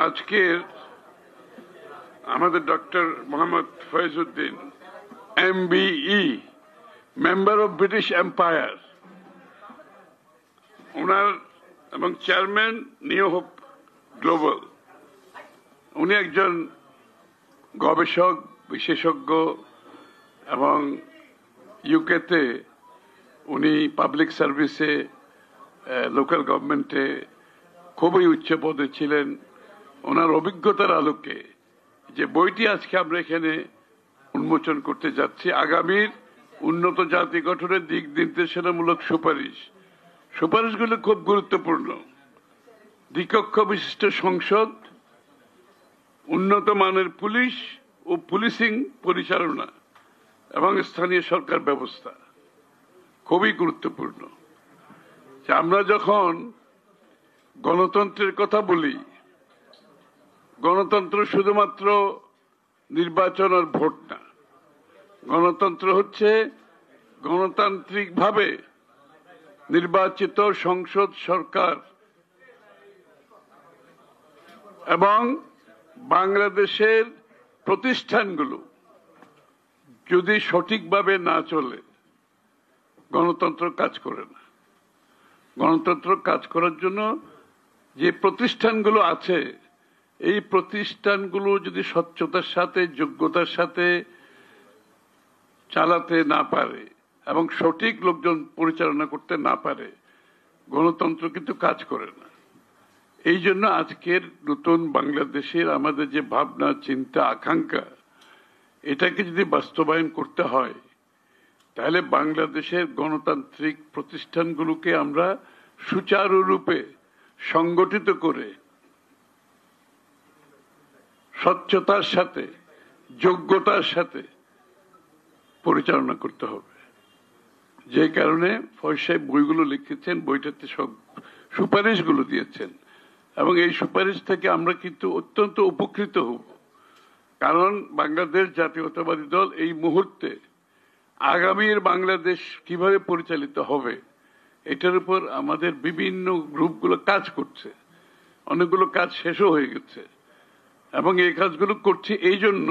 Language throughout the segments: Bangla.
আজকের আমাদের doctor Mohammad Faizuddin MBE member of British Empire, owner এবং চেয়ারম্যান নিউ হোপ গ্লোবাল, উনি একজন গবেষক, বিশেষজ্ঞ এবং ইউকেতে উনি পাবলিক সার্ভিসে, লোকাল গভর্নমেন্টে খুবই উচ্চ পদে ছিলেন। ওনার অভিজ্ঞতার আলোকে যে বইটি আজকে আমরা এখানে উন্মোচন করতে যাচ্ছি, আগামীর উন্নত জাতি গঠনের দিক নির্দেশনামূলক সুপারিশ, সুপারিশগুলো খুব গুরুত্বপূর্ণ। দ্বিকক্ষ বিশিষ্ট সংসদ, উন্নত মানের পুলিশ ও পুলিশিং পরিচালনা এবং স্থানীয় সরকার ব্যবস্থা খুবই গুরুত্বপূর্ণ। আমরা যখন গণতন্ত্রের কথা বলি, গণতন্ত্র শুধুমাত্র নির্বাচন আর ভোট না। গণতন্ত্র হচ্ছে গণতান্ত্রিকভাবে নির্বাচিত সংসদ, সরকার এবং বাংলাদেশের প্রতিষ্ঠানগুলো যদি সঠিকভাবে না চলে, গণতন্ত্র কাজ করে না। গণতন্ত্র কাজ করার জন্য যে প্রতিষ্ঠানগুলো আছে, এই প্রতিষ্ঠানগুলো যদি স্বচ্ছতার সাথে, যোগ্যতার সাথে চালাতে না পারে এবং সঠিক লোকজন পরিচালনা করতে না পারে, গণতন্ত্র কিন্তু কাজ করে না। এই জন্য আজকের নতুন বাংলাদেশের আমাদের যে ভাবনা, চিন্তা, আকাঙ্ক্ষা, এটাকে যদি বাস্তবায়ন করতে হয়, তাহলে বাংলাদেশের গণতান্ত্রিক প্রতিষ্ঠানগুলোকে আমরা সুচারুরূপে সংগঠিত করে স্বচ্ছতার সাথে, যোগ্যতার সাথে পরিচালনা করতে হবে। যে কারণে ফয়েজ সাহেব বইগুলো লিখেছেন, বইটাতে সব সুপারিশগুলো দিয়েছেন এবং এই সুপারিশ থেকে আমরা কিন্তু অত্যন্ত উপকৃত হব। কারণ বাংলাদেশ জাতীয়তাবাদী দল এই মুহূর্তে আগামীর বাংলাদেশ কিভাবে পরিচালিত হবে, এটার উপর আমাদের বিভিন্ন গ্রুপগুলো কাজ করছে। অনেকগুলো কাজ শেষও হয়ে গেছে এবং এই কাজগুলো করছি এই জন্য,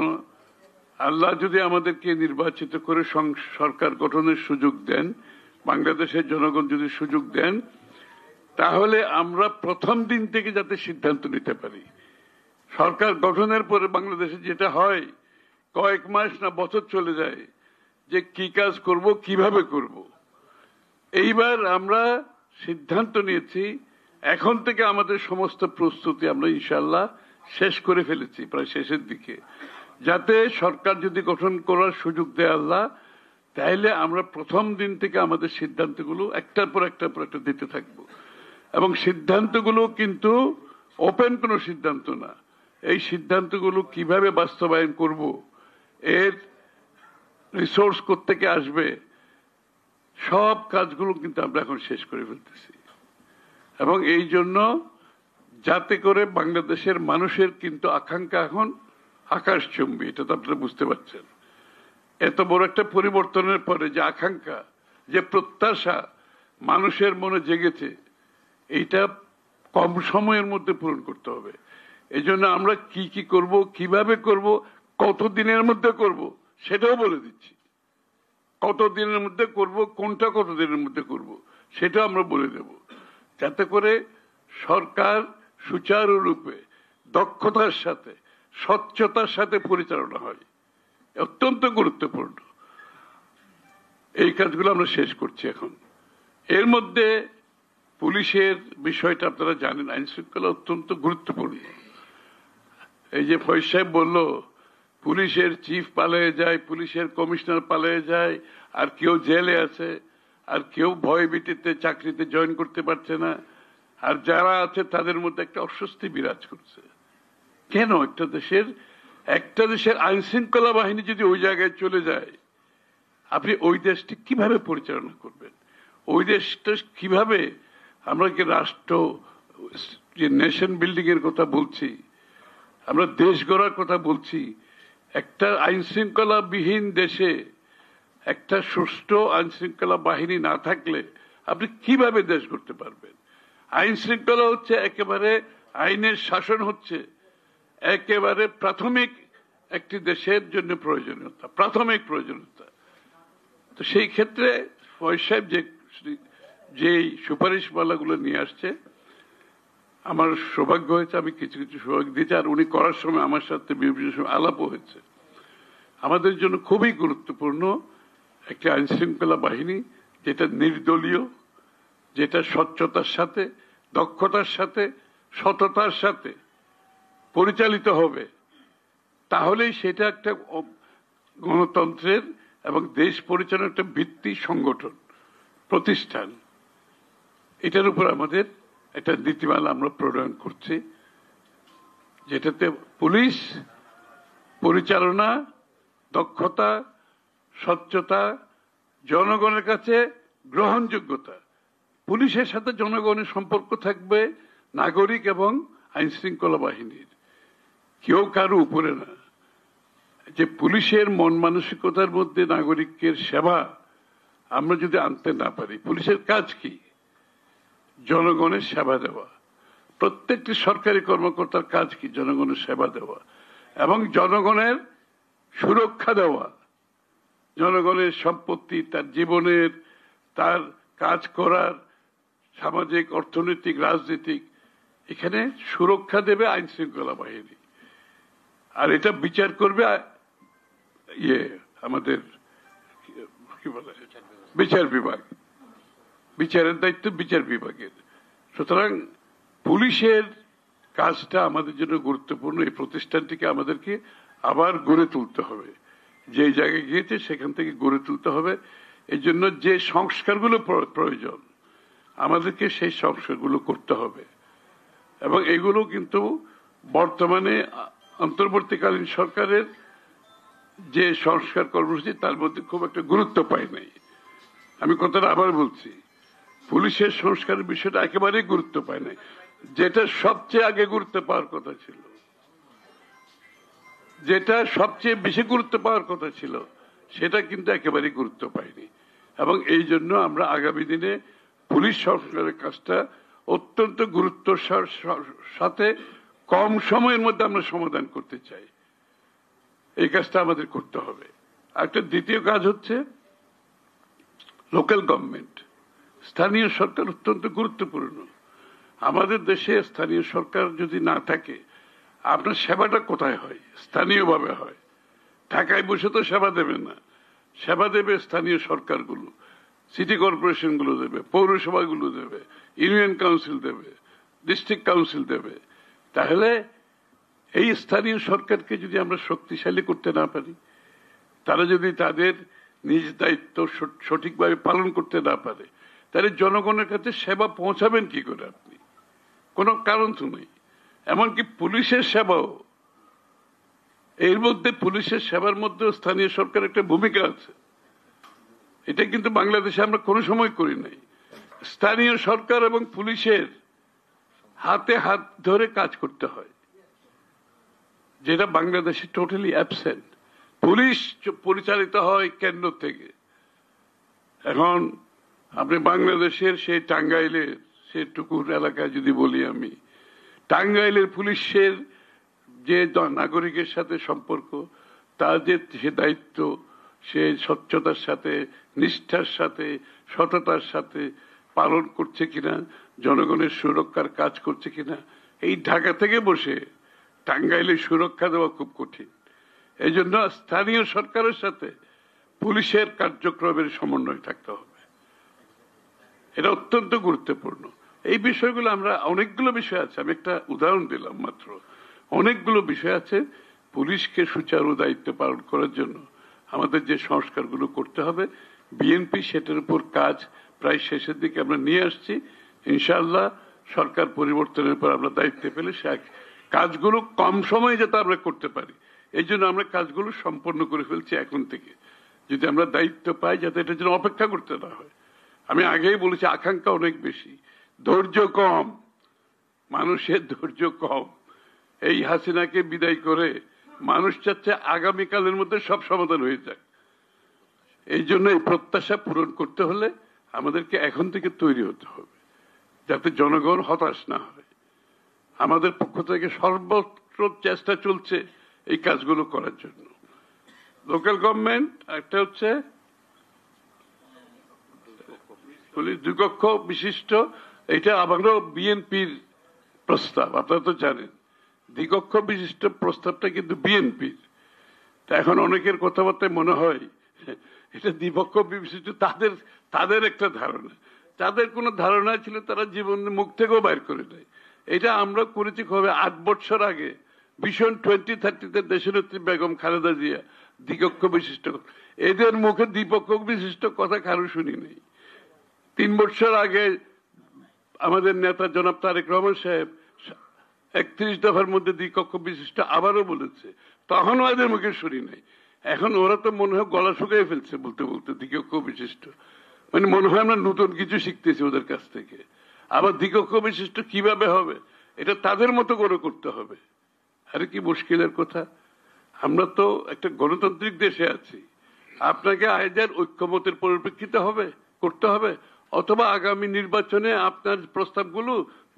আল্লাহ যদি আমাদেরকে নির্বাচিত করে সরকার গঠনের সুযোগ দেন, বাংলাদেশের জনগণ যদি সুযোগ দেন, তাহলে আমরা প্রথম দিন থেকে যাতে সিদ্ধান্ত নিতে পারি। সরকার গঠনের পরে বাংলাদেশে যেটা হয়, কয়েক মাস না বছর চলে যায় যে কি কাজ করব, কিভাবে করব। এইবার আমরা সিদ্ধান্ত নিয়েছি, এখন থেকে আমাদের সমস্ত প্রস্তুতি আমরা ইনশাআল্লাহ শেষ করে ফেলেছি, প্রায় শেষের দিকে, যাতে সরকার যদি গঠন করার সুযোগ দেয় আল্লাহ, তাহলে আমরা প্রথম দিন থেকে আমাদের সিদ্ধান্তগুলো একটার পর একটা দিতে থাকবো। এবং সিদ্ধান্তগুলো কিন্তু ওপেন কোনো সিদ্ধান্ত না। এই সিদ্ধান্তগুলো কিভাবে বাস্তবায়ন করব, এর রিসোর্স কোত্থেকে আসবে, সব কাজগুলো কিন্তু আমরা এখন শেষ করে ফেলতেছি। এবং এই জন্য যাতে করে বাংলাদেশের মানুষের কিন্তু আকাঙ্ক্ষা এখন আকাশচুম্বী, এটা তো আপনারা বুঝতে পারছেন। এত বড় একটা পরিবর্তনের পরে যে আকাঙ্ক্ষা, যে প্রত্যাশা মানুষের মনে জেগেছে, এইটা কম সময়ের মধ্যে পূরণ করতে হবে। এই জন্য আমরা কি কি করব, কিভাবে করব, কত দিনের মধ্যে করব, সেটাও বলে দিচ্ছি। কত দিনের মধ্যে করব, কোনটা কত দিনের মধ্যে করব, সেটা আমরা বলে দেব, যাতে করে সরকার সুচারুরূপে, দক্ষতার সাথে, স্বচ্ছতার সাথে পরিচালনা হয়। অত্যন্ত গুরুত্বপূর্ণ। এই কাজগুলো আমরা শেষ করছি এখন। এর মধ্যে পুলিশের বিষয়টা আপনারা জানেন, আইন শৃঙ্খলা অত্যন্ত গুরুত্বপূর্ণ। এই যে ফয়েজ সাহেব বলল, পুলিশের চিফ পালিয়ে যায়, পুলিশের কমিশনার পালিয়ে যায়, আর কেউ জেলে আছে, আর কেউ ভয় ভীতিতে চাকরিতে জয়েন করতে পারছে না, আর যারা আছে তাদের মধ্যে একটা অস্বস্তি বিরাজ করছে। কেন? একটা দেশের আইন শৃঙ্খলা বাহিনী যদি ওই জায়গায় চলে যায়, আপনি ওই দেশটি কিভাবে পরিচালনা করবেন? ওই দেশটা কিভাবে, আমরা কি রাষ্ট্র, যে নেশন বিল্ডিং এর কথা বলছি, আমরা দেশ গড়ার কথা বলছি, একটা আইন শৃঙ্খলা বিহীন দেশে একটা সুষ্ঠু আইন শৃঙ্খলা বাহিনী না থাকলে আপনি কিভাবে দেশ গড়তে পারবেন? আইন শৃঙ্খলা হচ্ছে একেবারে আইনের শাসন হচ্ছে একেবারে প্রাথমিক একটি দেশের জন্য প্রয়োজনীয়তা, প্রাথমিক প্রয়োজনীয়তা। তো সেই ক্ষেত্রে ফয়েজ সাহেব যে সুপারিশ মালাগুলো নিয়ে আসছে, আমার সৌভাগ্য হয়েছে, আমি কিছু কিছু সৌভাগ্য দিয়েছি, আর উনি করার সময় আমার সাথে বিভিন্ন সময় আলাপও হয়েছে। আমাদের জন্য খুবই গুরুত্বপূর্ণ একটি আইন শৃঙ্খলা বাহিনী যেটা নির্দলীয়, যেটা স্বচ্ছতার সাথে, দক্ষতার সাথে, সততার সাথে পরিচালিত হবে। তাহলেই সেটা একটা গণতন্ত্রের এবং দেশ পরিচালনার একটা ভিত্তি সংগঠন, প্রতিষ্ঠান। এটার উপর আমাদের একটা নীতিমালা আমরা প্রণয়ন করছি, যেটাতে পুলিশ পরিচালনা, দক্ষতা, স্বচ্ছতা, জনগণের কাছে গ্রহণযোগ্যতা, পুলিশের সাথে জনগণের সম্পর্ক থাকবে নাগরিক এবং আইন শৃঙ্খলা বাহিনীর, কেউ কারো উপরে না। যে পুলিশের মন মানসিকতার মধ্যে নাগরিকের সেবা আমরা যদি আনতে না পারি, পুলিশের কাজ কি? জনগণের সেবা দেওয়া। প্রত্যেকটি সরকারি কর্মকর্তার কাজ কি? জনগণের সেবা দেওয়া এবং জনগণের সুরক্ষা দেওয়া। জনগণের সম্পত্তি, তার জীবনের, তার কাজ করার, সামাজিক, অর্থনৈতিক, রাজনৈতিক, এখানে সুরক্ষা দেবে আইন শৃঙ্খলা বাহিনী। আর এটা বিচার করবে আমাদের কি বলে বিচার বিভাগ। বিচারের দায়িত্ব বিচার বিভাগের। সুতরাং পুলিশের কাজটা আমাদের জন্য গুরুত্বপূর্ণ। এই প্রতিষ্ঠানটিকে আমাদেরকে আবার গড়ে তুলতে হবে, যে জায়গায় গিয়েছে সেখান থেকে গড়ে তুলতে হবে। এই জন্য যে সংস্কারগুলো প্রয়োজন আমাদেরকে সেই সংস্কারগুলো করতে হবে, এবং এগুলো কিন্তু বর্তমানে অন্তর্বর্তীকালীন সরকারের যে সংস্কার কর্মসূচি তার মধ্যে খুব একটা গুরুত্ব পায় নাই। আমি কথাটা আবার বলছি, পুলিশের সংস্কারের বিষয়টা একেবারেই গুরুত্ব পায় নাই। যেটা সবচেয়ে আগে গুরুত্ব পাওয়ার কথা ছিল, যেটা সবচেয়ে বেশি গুরুত্ব পাওয়ার কথা ছিল, সেটা কিন্তু একেবারেই গুরুত্ব পায়নি। এবং এই জন্য আমরা আগামী দিনে পুলিশ সংস্কারের কাজটা অত্যন্ত গুরুত্বের সাথে কম সময়ের মধ্যে আমরা সমাধান করতে চাই। এই কাজটা আমাদের করতে হবে। একটা দ্বিতীয় কাজ হচ্ছে লোকাল গভর্নমেন্ট, স্থানীয় সরকার অত্যন্ত গুরুত্বপূর্ণ। আমাদের দেশে স্থানীয় সরকার যদি না থাকে, আপনার সেবাটা কোথায় হয়? স্থানীয়ভাবে হয়। ঢাকায় বসে তো সেবা দেবে না, সেবা দেবে স্থানীয় সরকারগুলো, সিটি কর্পোরেশনগুলো দেবে, পৌরসভাগুলো দেবে, ইউনিয়ন কাউন্সিল দেবে, ডিস্ট্রিক্ট কাউন্সিল দেবে। তাহলে এই স্থানীয় সরকারকে যদি আমরা শক্তিশালী করতে না পারি, তারা যদি তাদের নিজ দায়িত্ব সঠিকভাবে পালন করতে না পারে, তাহলে জনগণের কাছে সেবা পৌঁছাবেন কি করে আপনি? কোনো কারণ তো নেই। এমনকি পুলিশের সেবাও, এর মধ্যে পুলিশের সেবার মধ্যে স্থানীয় সরকার একটা ভূমিকা আছে। এটা কিন্তু বাংলাদেশে আমরা কোনো সময় করি নাই। স্থানীয় সরকার এবং পুলিশের হাতে হাত ধরে কাজ করতে হয়, যেটা বাংলাদেশে টোটালি অ্যাবসেন্ট। পুলিশ পরিচালিত হয় কেন্দ্র থেকে। এখন আপনি বাংলাদেশের সেই টাঙ্গাইলের সে টুকুর এলাকায় যদি বলি, আমি টাঙ্গাইলের পুলিশের যে নাগরিকের সাথে সম্পর্ক, তার যে দায়িত্ব, সে স্বচ্ছতার সাথে, নিষ্ঠার সাথে, সততার সাথে পালন করছে কিনা, জনগণের সুরক্ষার কাজ করছে কিনা, এই ঢাকা থেকে বসে টাঙ্গাইলে সুরক্ষা দেওয়া খুব কঠিন। এই জন্য স্থানীয় সরকারের সাথে পুলিশের কার্যক্রমের সমন্বয় থাকতে হবে। এটা অত্যন্ত গুরুত্বপূর্ণ। এই বিষয়গুলো আমরা, অনেকগুলো বিষয় আছে, আমি একটা উদাহরণ দিলাম মাত্র, অনেকগুলো বিষয় আছে। পুলিশকে সুচারু দায়িত্ব পালন করার জন্য আমাদের যে সংস্কারগুলো করতে হবে, বিএনপি সেটার উপর কাজ প্রায় শেষের দিকে আমরা নিয়ে আসছি। ইনশাআল্লাহ সরকার পরিবর্তনের পর আমরা দায়িত্ব পেলে সে কাজগুলো কম সময়ে যাতে আমরা করতে পারি, এই জন্য আমরা কাজগুলো সম্পন্ন করে ফেলছি এখন থেকে। যদি আমরা দায়িত্ব পাই, যাতে এটার জন্য অপেক্ষা করতে না হয়। আমি আগেই বলেছি, আকাঙ্ক্ষা অনেক বেশি, ধৈর্য কম, মানুষের ধৈর্য কম। এই হাসিনাকে বিদায় করে মানুষ চাচ্ছে আগামীকালের মধ্যে সব সমাধান হয়ে যায়। এই জন্য এই প্রত্যাশা পূরণ করতে হলে আমাদেরকে এখন থেকে তৈরি হতে হবে, যাতে জনগণ হতাশ না হয়। আমাদের পক্ষ থেকে সর্বত্র চেষ্টা চলছে এই কাজগুলো করার জন্য। লোকাল গভর্নমেন্ট একটা হচ্ছে দ্বিকক্ষ বিশিষ্ট, এটা আবারও বিএনপির প্রস্তাব, আপনারা তো জানেন দ্বিকক্ষ বিশিষ্ট প্রস্তাবটা কিন্তু বিএনপির। তা এখন অনেকের কথাবার্তায় মনে হয় এটা দ্বিপক্ষ বিশিষ্ট তাদের একটা ধারণা, তাদের কোনো ধারণা ছিল তারা জীবনে মুখ থেকেও বাইর করে দেয়। এটা আমরা করেছি কবে 8 বছর আগে ভিশন 2030-তে দেশনেত্রী বেগম খালেদা জিয়া দ্বিকক্ষ বিশিষ্ট, এদের মুখে দ্বিপক্ষ বিশিষ্ট কথা কারো শুনি নেই। 3 বছর আগে আমাদের নেতা জনাব তারেক রহমান সাহেব 31 দফার মধ্যে দ্বিকক্ষ বিশিষ্ট আবারও বলেছে, তখনও এদের মুখে শুনি নাই। এখন ওরা তো মনে হয় গলা শুকিয়ে ফেলছে বলতে বলতে দ্বিকক্ষ বিশিষ্ট, মানে মনে হয় আমরা নতুন কিছু শিখতেছি ওদের কাছ থেকে। আবার দ্বিকক্ষ বিশিষ্ট কিভাবে হবে এটা তাদের মতো করে করতে হবে। আরে কি মুশকিলের কথা, আমরা তো একটা গণতান্ত্রিক দেশে আছি। আপনাকে আইদার ঐক্যমতের পরিপ্রেক্ষিতে হবে করতে হবে, অথবা আগামী নির্বাচনে আপনার প্রস্তাবগুলো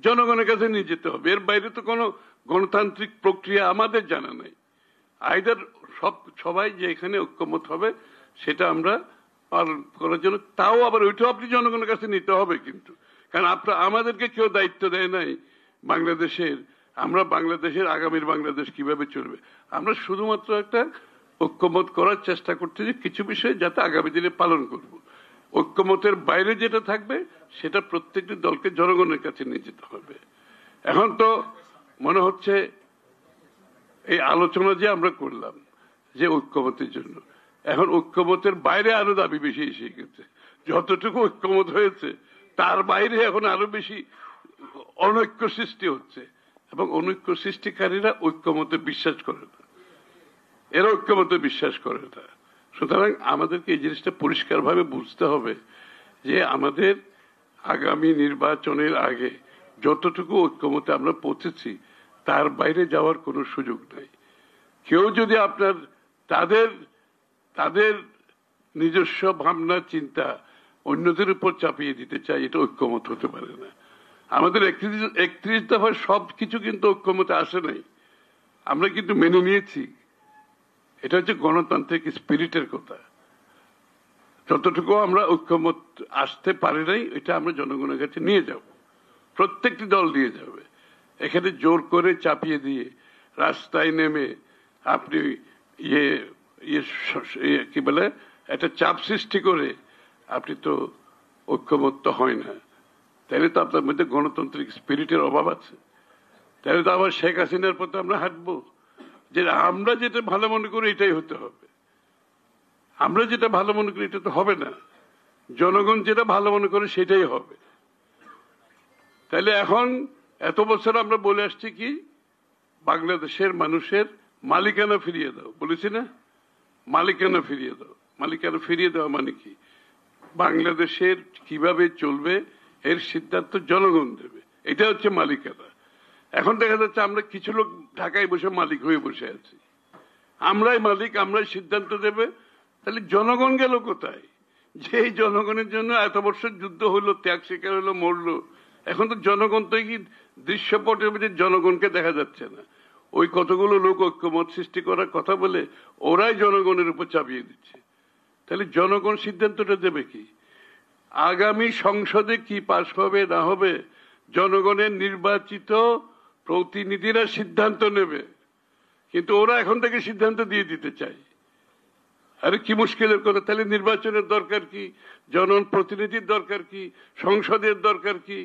জনগণের কাছে নিয়ে যেতে হবে। এর বাইরে তো কোনো গণতান্ত্রিক প্রক্রিয়া আমাদের জানা নাই। আইদার সবাই যে এখানে ঐক্যমত হবে সেটা আমরা পালন করার জন্য, তাও আবার ওইটাও আপনি জনগণের কাছে নিতে হবে কিন্তু, কারণ আমাদেরকে কেউ দায়িত্ব দেয় নাই বাংলাদেশের, আমরা বাংলাদেশের আগামীর বাংলাদেশ কিভাবে চলবে। আমরা শুধুমাত্র একটা ঐক্যমত করার চেষ্টা করতে যে কিছু বিষয় যাতে আগামী দিনে পালন করব। ঐক্যমতের বাইরে যেটা থাকবে সেটা প্রত্যেকটি দলকে জনগণের কাছে নিয়ে যেতে হবে। এখন তো মনে হচ্ছে এই আলোচনা যে আমরা করলাম যে ঐক্যমতের জন্য, এখন ঐক্যমতের বাইরে আরো দাবি বেশি এসে গেছে। যতটুকু ঐক্যমত হয়েছে তার বাইরে এখন আরো বেশি অনৈক্য সৃষ্টি হচ্ছে, এবং অনৈক্য সৃষ্টিকারীরা ঐক্যমতে বিশ্বাস করে না, এরা ঐক্যমতে বিশ্বাস করে না। সুতরাং আমাদেরকে এই জিনিসটা পরিষ্কারভাবে বুঝতে হবে যে আমাদের আগামী নির্বাচনের আগে যতটুকু ঐক্যমতে আমরা পৌঁছেছি তার বাইরে যাওয়ার কোনো সুযোগ নাই। কেউ যদি আপনার তাদের নিজস্ব ভাবনা চিন্তা অন্যদের উপর চাপিয়ে দিতে চায়, এটা ঐক্যমত হতে পারে না। আমাদের 31 দফার সবকিছু কিন্তু ঐক্যমতে আসে নাই, আমরা কিন্তু মেনে নিয়েছি। এটা হচ্ছে গণতান্ত্রিক স্পিরিটের কথা। যতটুকু আমরা ঐক্যমত আসতে পারি নাই এটা আমরা জনগণের কাছে নিয়ে যাব, প্রত্যেকটি দল নিয়ে যাবে। এখানে জোর করে চাপিয়ে দিয়ে রাস্তায় নেমে আপনি কি বলে একটা চাপ সৃষ্টি করে আপনি তো ঐক্যমত হয় না। তাহলে তো আপনার মধ্যে গণতান্ত্রিক স্পিরিটের অভাব আছে। তাহলে তো আবার শেখ হাসিনার পথে আমরা হাঁটবো যে আমরা যেটা ভালো মনে করি এটাই হতে হবে। আমরা যেটা ভালো মনে করি এটা তো হবে না, জনগণ যেটা ভালো মনে করে সেটাই হবে। তাহলে এখন এত বছর আমরা বলে আসছি কি বাংলাদেশের মানুষের মালিকানা ফিরিয়ে দাও, বলেছি না? মালিকানা ফিরিয়ে দাও। মালিকানা ফিরিয়ে দেওয়া মানে কি? বাংলাদেশের কিভাবে চলবে এর সিদ্ধান্ত জনগণ দেবে, এটা হচ্ছে মালিকানা। এখন দেখা যাচ্ছে আমরা কিছু লোক ঢাকায় বসে মালিক হয়ে বসে আছি, আমরাই মালিক, আমরাই সিদ্ধান্ত দেবে। তাহলে জনগণ গেল কোথায়? যে জনগণের জন্য এত বছর যুদ্ধ হলো, ত্যাগ স্বীকার হলো, মরলো, এখন তো জনগণ তো কি দৃশ্যপটের মধ্যে জনগণকে দেখা যাচ্ছে না। ওই কতগুলো লোক ঐক্যমত সৃষ্টি করার কথা বলে ওরাই জনগণের উপর চাপিয়ে দিচ্ছে। তাহলে জনগণ সিদ্ধান্তটা দেবে কি? আগামী সংসদে কি পাশ হবে না হবে জনগণের নির্বাচিত প্রতিনিধিরা সিদ্ধান্ত নেবে, কিন্তু ওরা এখন থেকে সিদ্ধান্ত দিয়ে দিতে চায়। আরে কি মুশকিলের কথা! তাহলে নির্বাচনের দরকার কি? জনপ্রতিনিধির দরকার কি? সংসদের দরকার কি?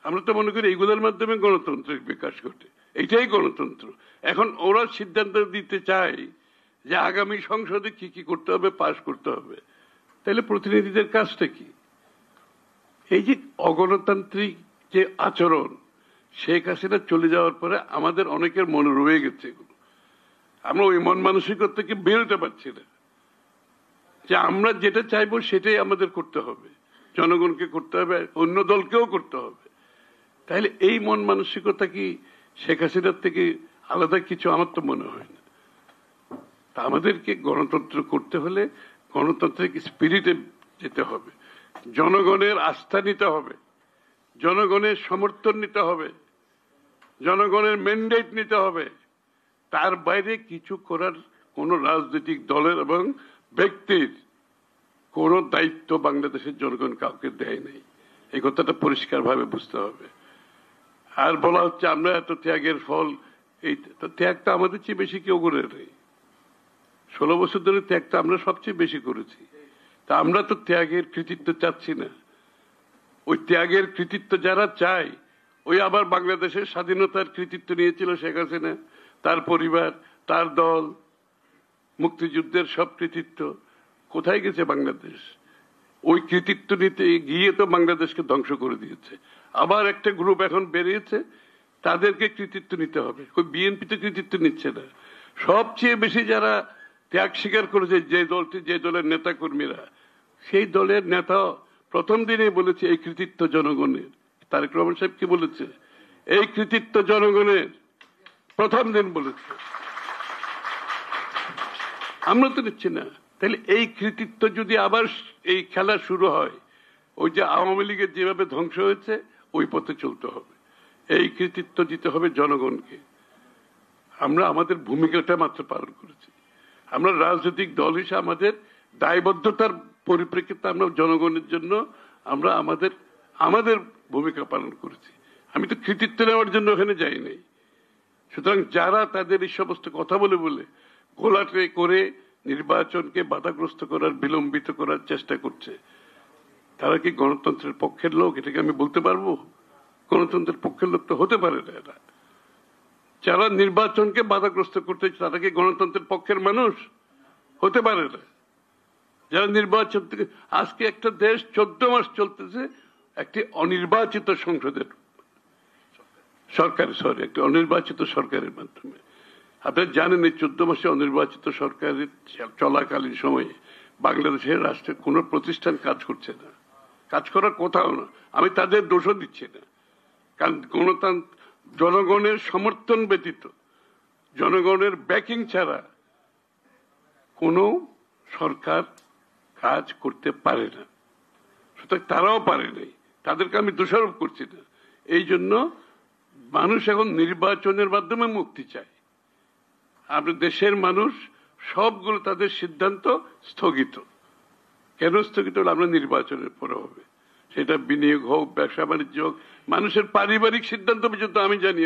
আমরা তো মনে করি এইগুলোর মাধ্যমে গণতন্ত্রের বিকাশ ঘটে, এইটাই গণতন্ত্র। এখন ওরা সিদ্ধান্ত দিতে চায় যে আগামী সংসদে কি কি করতে হবে, পাশ করতে হবে। তাহলে প্রতিনিধিদের কাজটা কি? এই যে অগণতান্ত্রিক যে আচরণ, শেখ হাসিনা চলে যাওয়ার পরে আমাদের অনেকের মনে রয়ে গেছে এগুলো। আমরা ওই মন মানসিকতা থেকে বেরোতে পারছি না যে আমরা যেটা চাইবো সেটাই আমাদের করতে হবে, জনগণকে করতে হবে, অন্য দলকেও করতে হবে। তাহলে এই মন মানসিকতা কি শেখ হাসিনার থেকে আলাদা কিছু? আমার তো মনে হয় না। তা আমাদেরকে গণতন্ত্র করতে হলে গণতান্ত্রিক স্পিরিটে যেতে হবে, জনগণের আস্থা নিতে হবে, জনগণের সমর্থন নিতে হবে। জনগণের ম্যান্ডেট নিতে হবে। তার বাইরে কিছু করার কোন রাজনৈতিক দলের এবং ব্যক্তির কোন দায়িত্ব বাংলাদেশের জনগণ কাউকে দেয় নাই। এই কথাটা পরিষ্কার ভাবে বুঝতে হবে। আর বলা হচ্ছে আমরা এত ত্যাগের ফল, এই ত্যাগটা আমাদের চেয়ে বেশি কেউ করে নেই। 16 বছর ধরে ত্যাগটা আমরা সবচেয়ে বেশি করেছি। তা আমরা তো ত্যাগের কৃতিত্ব চাচ্ছি না। ওই ত্যাগের কৃতিত্ব যারা চায়, ওই আবার বাংলাদেশের স্বাধীনতার কৃতিত্ব নিয়েছিল শেখ হাসিনা, তার পরিবার, তার দল, মুক্তিযুদ্ধের সব কৃতিত্ব কোথায় গেছে বাংলাদেশ? ওই কৃতিত্ব নিতে গিয়ে তো বাংলাদেশকে ধ্বংস করে দিয়েছে। আবার একটা গ্রুপ এখন বেরিয়েছে, তাদেরকে কৃতিত্ব নিতে হবে। ওই বিএনপি তো কৃতিত্ব নিচ্ছে না। সবচেয়ে বেশি যারা ত্যাগ স্বীকার করেছে যে দলটি, যে দলের নেতা কর্মীরা, সেই দলের নেতা প্রথম দিনেই বলেছে এই কৃতিত্ব জনগণের। তারেক রহমান সাহেব কি বলেছে? এই কৃতিত্ব জনগণের, প্রথম দিন বলেছে। আমরা তো নিচ্ছি না। তাহলে এই কৃতিত্ব যদি আবার এই খেলা শুরু হয়, ওই যে আওয়ামী লীগের যেভাবে ধ্বংস হয়েছে, ওই পথে চলতে হবে। এই কৃতিত্ব দিতে হবে জনগণকে। আমরা আমাদের ভূমিকাটা মাত্র পালন করেছি। আমরা রাজনৈতিক দল হিসেবে আমাদের দায়বদ্ধতার পরিপ্রেক্ষিতে আমরা জনগণের জন্য আমরা আমাদের ভূমিকা পালন করেছি। আমি তো কৃতিত্ব নেওয়ার জন্য ওখানে যাই নাই। সুতরাং যারা তাদের এই সমস্ত কথা বলে গোলাটে করে নির্বাচনকে বাধাগ্রস্ত করার, বিলম্বিত করার চেষ্টা করছে, তারা কি গণতন্ত্রের পক্ষের লোক? এটাকে আমি বলতে পারবো? গণতন্ত্রের পক্ষের লোক তো হতে পারে না এরা। যারা নির্বাচনকে বাধাগ্রস্ত করতে, তারা কি গণতন্ত্রের পক্ষের মানুষ? হতে পারে না। যারা নির্বাচন থেকে, আজকে একটা দেশ 14 মাস চলতেছে একটি অনির্বাচিত সংসদের একটি অনির্বাচিত সরকারের মাধ্যমে। আপনারা জানেন এই 14 মাসে অনির্বাচিত সরকারের চলাকালীন সময়ে বাংলাদেশের রাষ্ট্রের কোন প্রতিষ্ঠান কাজ করছে না, কাজ করার কোথাও না। আমি তাদের দোষও দিচ্ছি না, কারণ গণতন্ত্র জনগণের সমর্থন ব্যতীত, জনগণের ব্যাকিং ছাড়া কোন সরকার কাজ করতে পারে না। সুতরাং তারাও পারে নাই, তাদেরকে আমি দোষারোপ করছি না। এই জন্য মানুষ এখন নির্বাচনের মাধ্যমে মুক্তি চায়। আমরা দেশের মানুষ সবগুলো তাদের সিদ্ধান্ত স্থগিত। কেন স্থগিত হলো? আমরা নির্বাচনের পরে হবে, সেটা বিনিয়োগ হোক, ব্যবসা বাণিজ্য হোক, মানুষের পারিবারিক সিদ্ধান্ত পর্যন্ত আমি জানি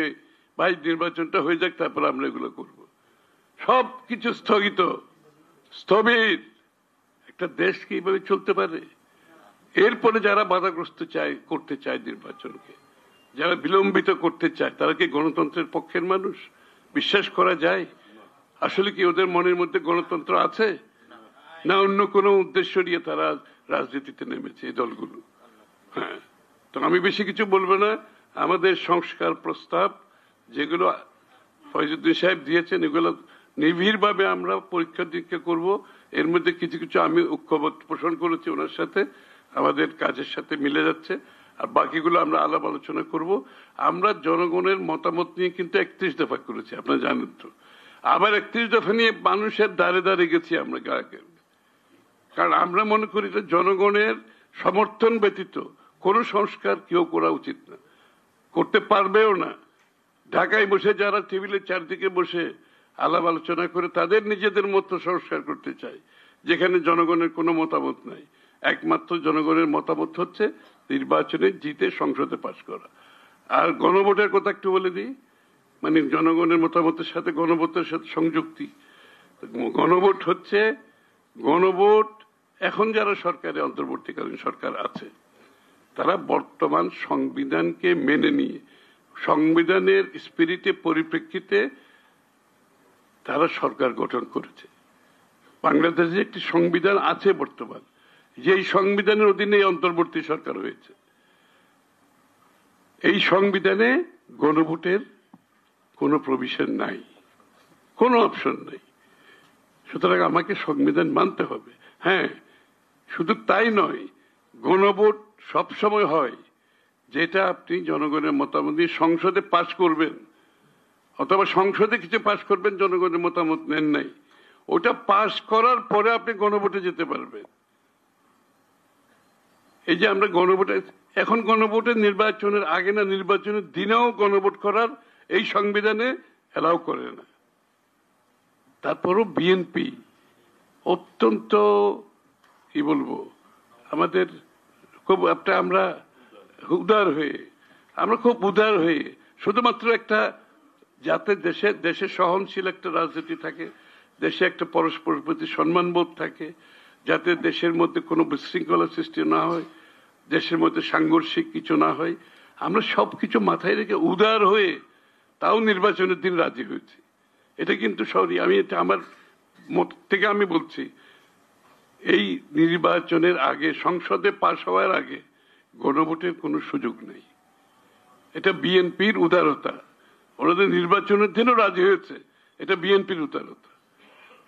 ভাই নির্বাচনটা হয়ে যাক, তারপর আমরা এগুলো করব। সব কিছু স্থগিত, স্থবির। একটা দেশ কি এইভাবে চলতে পারে? এরপরে যারা বাধাগ্রস্ত করতে চায় নির্বাচনকে, যারা বিলম্বিত করতে চায়, তারা কি গণতন্ত্রের পক্ষের মানুষ? বিশ্বাস করা যায়? আসলে কি ওদের মনের মধ্যে গণতন্ত্র আছে, না অন্য কোনো উদ্দেশ্য নিয়ে তারা রাজনীতিতে নেমেছে এই দলগুলো? হ্যাঁ, তো আমি বেশি কিছু বলবো না। আমাদের সংস্কার প্রস্তাব যেগুলো ফয়জুদ্দিন সাহেব দিয়েছেন, এগুলো নিবিড়ভাবে আমরা পরীক্ষা নিরীক্ষা করব। এর মধ্যে কিছু কিছু আমি ঐক্যবোধ পোষণ করেছি ওনার সাথে, আমাদের কাজের সাথে মিলে যাচ্ছে। আর বাকিগুলো আমরা আলাপ আলোচনা করব। আমরা জনগণের মতামত নিয়ে কিন্তু 31 দফা করেছি, আপনারা জানেন তো। আবার 31 দফা নিয়ে মানুষের দ্বারে দ্বারে গেছি আমরা, কারণ আমরা মনে করি যে জনগণের সমর্থন ব্যতীত কোন সংস্কার কেউ করা উচিত না, করতে পারবেও না। ঢাকায় বসে যারা টেবিলের চারদিকে বসে আলাপ আলোচনা করে তাদের নিজেদের মতো সংস্কার করতে চায়, যেখানে জনগণের কোনো মতামত নাই। একমাত্র জনগণের মতামত হচ্ছে নির্বাচনে জিতে সংসদে পাশ করা। আর গণভোটের কথা একটু বলে দিই, মানে জনগণের মতামতের সাথে গণভোটের সাথে সংযুক্তি। গণভোট হচ্ছে, গণভোট এখন যারা সরকারে অন্তর্বর্তীকালীন সরকার আছে, তারা বর্তমান সংবিধানকে মেনে নিয়ে, সংবিধানের স্পিরিটে পরিপ্রেক্ষিতে তারা সরকার গঠন করেছে। বাংলাদেশে একটি সংবিধান আছে বর্তমান, যেই সংবিধানের অধীনে অন্তর্বর্তী সরকার হয়েছে। এই সংবিধানে গণভোটের কোনো প্রভিশন নাই, কোনো অপশন নাই। সুতরাং আমাকে সংবিধান মানতে হবে। হ্যাঁ, শুধু তাই নয়, গণভোট সবসময় হয় যেটা আপনি জনগণের মতামত দিয়ে সংসদে পাশ করবেন, অথবা সংসদে কিছু পাশ করবেন, জনগণের মতামত নেন নাই, ওটা পাশ করার পরে আপনি গণভোটে যেতে পারবেন। এই যে আমরা গণভোটে, এখন গণভোটের নির্বাচনের আগে না নির্বাচনের দিনেও গণভোট করার এই সংবিধানে এলাও করে না। তারপরও বিএনপি অত্যন্ত কি বলবো, আমাদের খুব আমরা খুব উদার হয়ে শুধুমাত্র একটা, যাতে দেশে সহনশীল একটা রাজনীতি থাকে, দেশে একটা পরস্পরের প্রতি সম্মানবোধ থাকে, যাতে দেশের মধ্যে কোনো বিশৃঙ্খলা সৃষ্টি না হয়, দেশের মধ্যে সাংঘর্ষিক কিছু না হয়, আমরা সবকিছু মাথায় রেখে উদার হয়ে তাও নির্বাচনের দিন রাজি হয়েছি। এটা কিন্তু এটা আমার মত থেকে আমি বলছি, এই নির্বাচনের আগে, সংসদে পাশ হওয়ার আগে গণভোটের কোনো সুযোগ নেই। এটা বিএনপির উদারতা। ওনাদের নির্বাচনের দিনও রাজি হয়েছে, এটা বিএনপির উদারতা।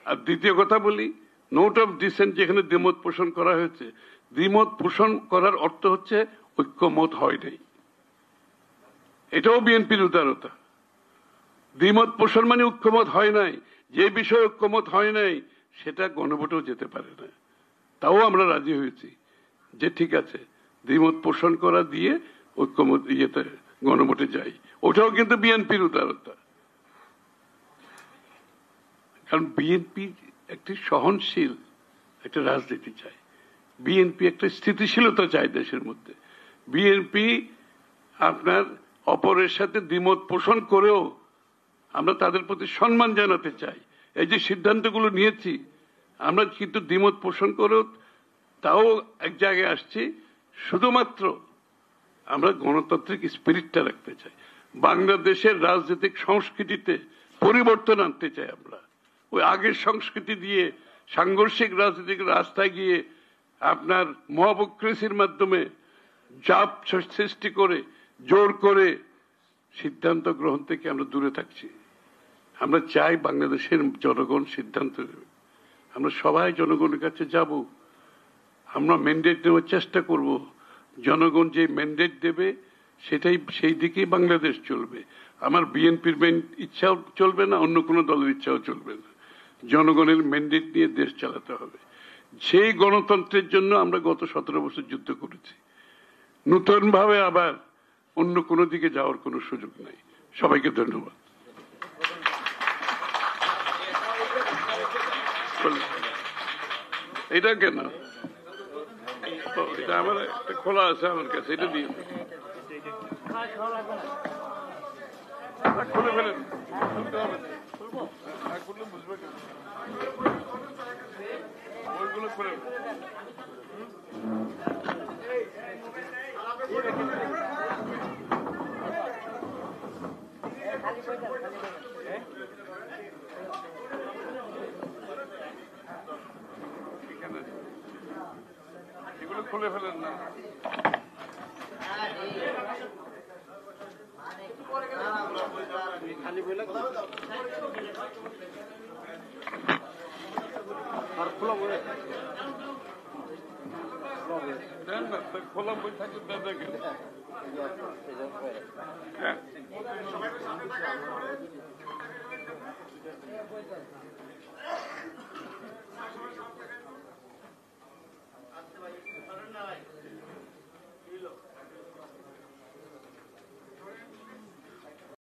আর দ্বিতীয় কথা বলি, নোট অফ ডিসেন্ট যেখানে দ্বিমত পোষণ করা হয়েছে, দ্বিমত পোষণ করার অর্থ হচ্ছে ঐক্যমত হয় নাই, এটাও বিএনপির উদারতা। দ্বিমত পোষণ মানে ঐক্যমত হয় নাই, যে বিষয়ে ঐক্যমত হয় নাই সেটা গণভোটেও যেতে পারে না। তাও আমরা রাজি হয়েছি যে ঠিক আছে, দ্বিমত পোষণ করা দিয়ে ঐক্যমত গণভোটে যাই, ওটাও কিন্তু বিএনপির উদারতা। কারণ বিএনপি একটি সহনশীল একটা রাজনীতি চায়, বিএনপি একটা স্থিতিশীলতা চায় দেশের মধ্যে। বিএনপি আপনার অপরের সাথে দ্বিমত পোষণ করেও আমরা তাদের প্রতি সম্মান জানাতে চাই। এই যে সিদ্ধান্তগুলো নিয়েছি আমরা কিন্তু দ্বিমত পোষণ করেও তাও এক জায়গায় আসছি, শুধুমাত্র আমরা গণতান্ত্রিক স্পিরিটটা রাখতে চাই। বাংলাদেশের রাজনৈতিক সংস্কৃতিতে পরিবর্তন আনতে চাই আমরা। ওই আগের সংস্কৃতি দিয়ে সাংঘর্ষিক রাজনৈতিক রাস্তায় গিয়ে আপনার মহাবক্রেসির মাধ্যমে চাপ সৃষ্টি করে জোর করে সিদ্ধান্ত গ্রহণ থেকে আমরা দূরে থাকছি। আমরা চাই বাংলাদেশের জনগণ সিদ্ধান্ত নেবে, আমরা সবাই জনগণের কাছে যাব, আমরা ম্যান্ডেট নেওয়ার চেষ্টা করব। জনগণ যে ম্যান্ডেট দেবে সেই দিকেই বাংলাদেশ চলবে। আমার বিএনপির ইচ্ছাও চলবে না, অন্য কোনো দলের ইচ্ছাও চলবে না। জনগণের ম্যান্ডেট নিয়ে দেশ চালাতে হবে। সেই গণতন্ত্রের জন্য আমরা গত 17 বছর যুদ্ধ করেছি। নতুন ভাবে আবার অন্য কোনো দিকে যাওয়ার কোনো সুযোগ নাই। সবাইকে ধন্যবাদ। এটা কেন, এটা আমার একটা খোলা আছে আমার কাছে, এটা দিয়ে খুলে ফেলেন, বুঝবে কেন ওইগুলো খুলে এগুলো খুলে ফেলেন না। খালি বই লাগবে আর খোলা বই দেন না, খোলা বই থাকে দেখেন। হ্যাঁ